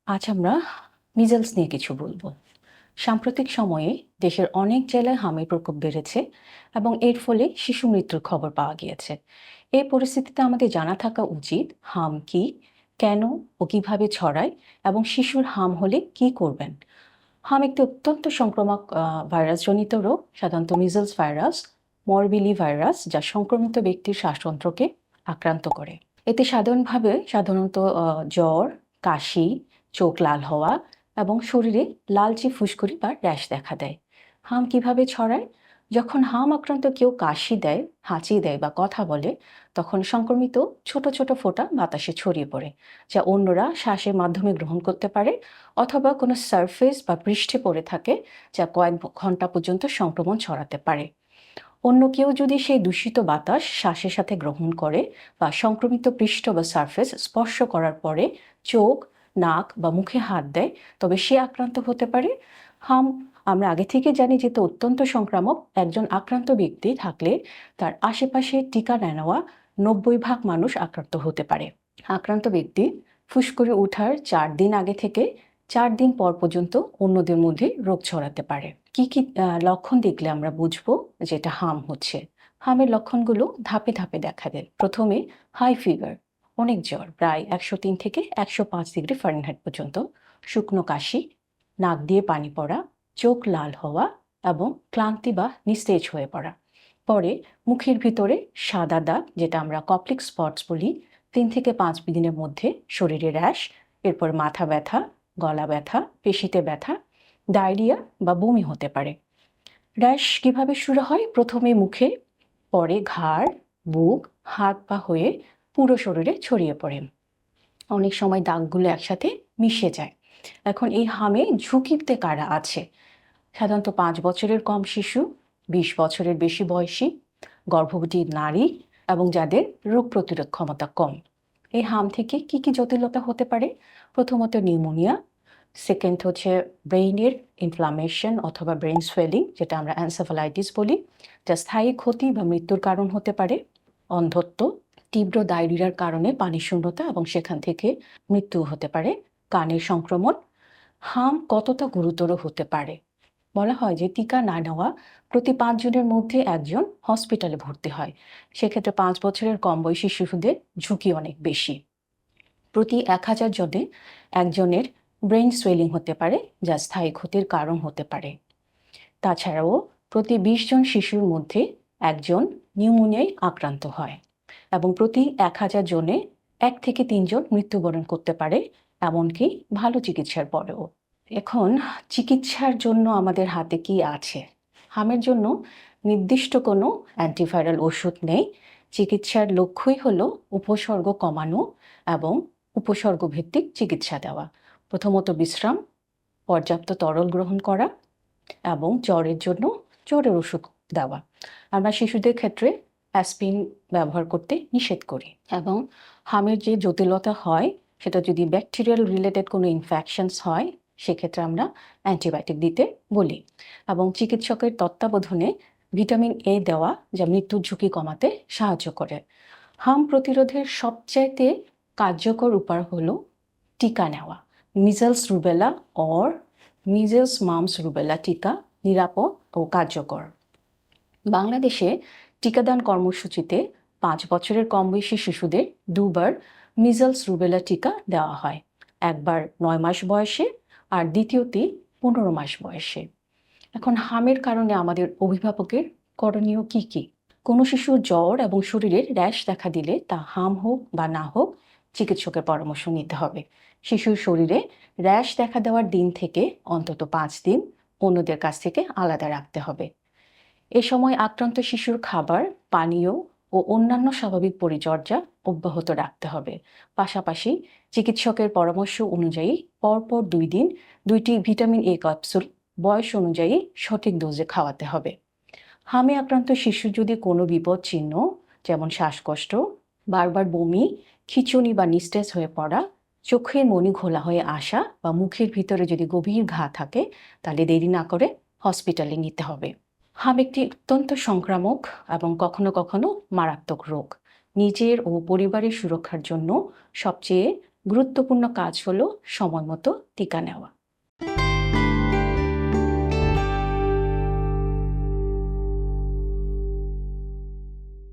আজ আমরা মিজেলস নিয়ে কিছু বলবো। সাম্প্রতিক সময়ে দেশের অনেক জেলায় হামির প্রকোপ বেড়েছে এবং এর ফলে শিশু মৃত্যুর খবর পাওয়া গিয়েছে। এই পরিস্থিতিতে আমাদের জানা থাকা উচিত হাম কি, কেন ও কিভাবে ছড়ায় এবং শিশুর হাম হলে কি করবেন। হাম একটি অত্যন্ত সংক্রামক ভাইরাসজনিত রোগ, সাধারণত মিজেলস ভাইরাস, মরবিলি ভাইরাস, যা সংক্রমিত ব্যক্তির শ্বাসতন্ত্রকে আক্রান্ত করে। এতে সাধারণত জ্বর, কাশি, চোখ লাল হওয়া এবং শরীরে লালচে ফুসকুড়ি বা র্যাশ দেখা দেয়। হাম কিভাবে ছড়ায়? যখন হাম আক্রান্ত কেউ কাশি দেয়, হাঁচি দেয় বা কথা বলে, তখন সংক্রমিত ছোট ছোট ফোঁটা বাতাসে ছড়িয়ে পড়ে, যা অন্যরা শ্বাসের মাধ্যমে গ্রহণ করতে পারে অথবা কোনো সারফেস বা পৃষ্ঠে পড়ে থাকে, যা কয়েক ঘন্টা পর্যন্ত সংক্রমণ ছড়াতে পারে। অন্য কেউ যদি সেই দূষিত বাতাস শ্বাসের সাথে গ্রহণ করে বা সংক্রমিত পৃষ্ঠ বা সারফেস স্পর্শ করার পরে চোখ, নাক বা মুখে হাত দেয়, তবে সে আক্রান্ত হতে পারে। হাম আমরা আগে থেকে জানি যে অত্যন্ত সংক্রামক। একজন আক্রান্ত ব্যক্তি থাকলে তার আশেপাশে টিকা না নেওয়া 90% মানুষ আক্রান্ত হতে পারে। আক্রান্ত ব্যক্তি ফুসকুড়ি ওঠার 4 দিন আগে থেকে 4 দিন পর পর্যন্ত অন্যদের মধ্যে রোগ ছড়াতে পারে। কি কি লক্ষণ দেখলে আমরা বুঝবো যে এটা হাম হচ্ছে? হামের লক্ষণগুলো ধাপে ধাপে দেখা দেয়। প্রথমে হাই ফিভার, অনেক জ্বর, প্রায় 103 থেকে 105 ডিগ্রি ফারেনহাইট পর্যন্ত, শুকনো কাশি, নাক দিয়ে পানি পড়া, চোখ লাল হওয়া এবং ক্লান্তি বা নিস্তেজ হয়ে পড়া। পরে মুখের ভিতরে সাদা দাগ, যেটা আমরা কপ্লিক স্পটস বলি, 3 থেকে 5 দিনের মধ্যে শরীরে র্যাশ, এরপর মাথা ব্যথা, গলা ব্যথা, পেশিতে ব্যথা, ডায়রিয়া বা বমি হতে পারে। র্যাশ কিভাবে শুরু হয়? প্রথমে মুখে, পরে ঘাড়, বুক, হাত পা হয়ে পুরো শরীরে ছড়িয়ে পড়ে। অনেক সময় দাগগুলো একসাথে মিশে যায়। এখন এই হামে ঝুঁকিতে কারা আছে? সাধারণত 5 বছরের কম শিশু, 20 বছরের বেশি বয়সী, গর্ভবতী নারী এবং যাদের রোগ প্রতিরোধ ক্ষমতা কম। এই হাম থেকে কি কি জটিলতা হতে পারে? প্রথমত নিউমোনিয়া, সেকেন্ড হচ্ছে ব্রেইনের ইনফ্লামেশন অথবা ব্রেইন সোয়েলিং, যেটা আমরা এনসেফালাইটিস বলি, যা স্থায়ী ক্ষতি বা মৃত্যুর কারণ হতে পারে। অন্ধত্ব, তীব্র ডায়রিয়ার কারণে পানি শূন্যতা এবং সেখান থেকে মৃত্যু হতে পারে। কানের সংক্রমণ। হাম কতটা গুরুতর হতে পারে? বলা হয় যে টিকা না নেওয়া প্রতি 5 জনের মধ্যে একজন হসপিটালে ভর্তি হয়। সেক্ষেত্রে 5 বছরের কম বয়সী শিশুদের ঝুঁকি অনেক বেশি। প্রতি 1000 জনে একজনের ব্রেইন সোয়েলিং হতে পারে, যা স্থায়ী ক্ষতির কারণ হতে পারে। তাছাড়াও প্রতি 20 জন শিশুর মধ্যে একজন নিউমোনিয়ায় আক্রান্ত হয় এবং প্রতি 1000 জনে 1 থেকে 3 জন মৃত্যুবরণ করতে পারে, এমনকি ভালো চিকিৎসার পরেও। এখন চিকিৎসার জন্য আমাদের হাতে কি আছে? হামের জন্য নির্দিষ্ট কোনো অ্যান্টিভাইরাল ওষুধ নেই। চিকিৎসার লক্ষ্যই হলো উপসর্গ কমানো এবং উপসর্গভিত্তিক চিকিৎসা দেওয়া। প্রথমত বিশ্রাম, পর্যাপ্ত তরল গ্রহণ করা এবং জ্বরের জন্য জ্বরের ওষুধ দেওয়া। আমরা শিশুদের ক্ষেত্রে অ্যাসপিরিন ব্যবহার করতে নিষেধ করি এবং হামের যে জটিলতা হয়, সেটা যদি ব্যাকটেরিয়াল রিলেটেড কোনো ইনফেকশনস হয়, সেক্ষেত্রে আমরা অ্যান্টিবায়োটিক দিতে বলি এবং চিকিৎসকের তত্ত্বাবধানে ভিটামিন এ দেওয়া, যা মৃত্যুর ঝুঁকি কমাতে সাহায্য করে। হাম প্রতিরোধের সবচাইতে কার্যকর উপায় হলো টিকা নেওয়া। Measles rubella or measles mum's rubella টিকা নিরাপদ ও কার্যকর। বাংলাদেশে টিকাদান কর্মসূচিতে 5 বছরের কম বয়সী শিশুদের 2বার মিজেলস রুবেলা টিকা দেওয়া হয়, একবার 9 মাস বয়সে আর দ্বিতীয়টি 15 মাস বয়সে। এখন হামের কারণে আমাদের অভিভাবকের করণীয় কি কি? কোনো শিশুর জ্বর এবং শরীরের র্যাশ দেখা দিলে তা হাম হোক বা না হোক, চিকিৎসকের পরামর্শ নিতে হবে। শিশুর শরীরে র্যাশ দেখা দেওয়ার দিন থেকে অন্তত 5 দিন অন্যদের কাছ থেকে আলাদা রাখতে হবে। এ সময় আক্রান্ত শিশুর খাবার, পানীয় ও অন্যান্য স্বাভাবিক পরিচর্যা অব্যাহত রাখতে হবে। পাশাপাশি চিকিৎসকের পরামর্শ অনুযায়ী পরপর 2 দিন 2টি ভিটামিন এ ক্যাপসুল বয়স অনুযায়ী সঠিক ডোজে খাওয়াতে হবে। হামে আক্রান্ত শিশু যদি কোনো বিপদ চিহ্ন, যেমন শ্বাসকষ্ট, বারবার বমি, খিঁচুনি বা নিস্তেজ হয়ে পড়া, চোখের মনি ঘোলা হয়ে আসা বা মুখের ভিতরে যদি গভীর ঘা থাকে, তাহলে দেরি না করে হসপিটালে নিতে হবে। হাম একটি অত্যন্ত সংক্রামক এবং কখনো কখনো মারাত্মক রোগ। নিজের ও পরিবারের সুরক্ষার জন্য সবচেয়ে গুরুত্বপূর্ণ কাজ হলো সময় মতো টিকা নেওয়া।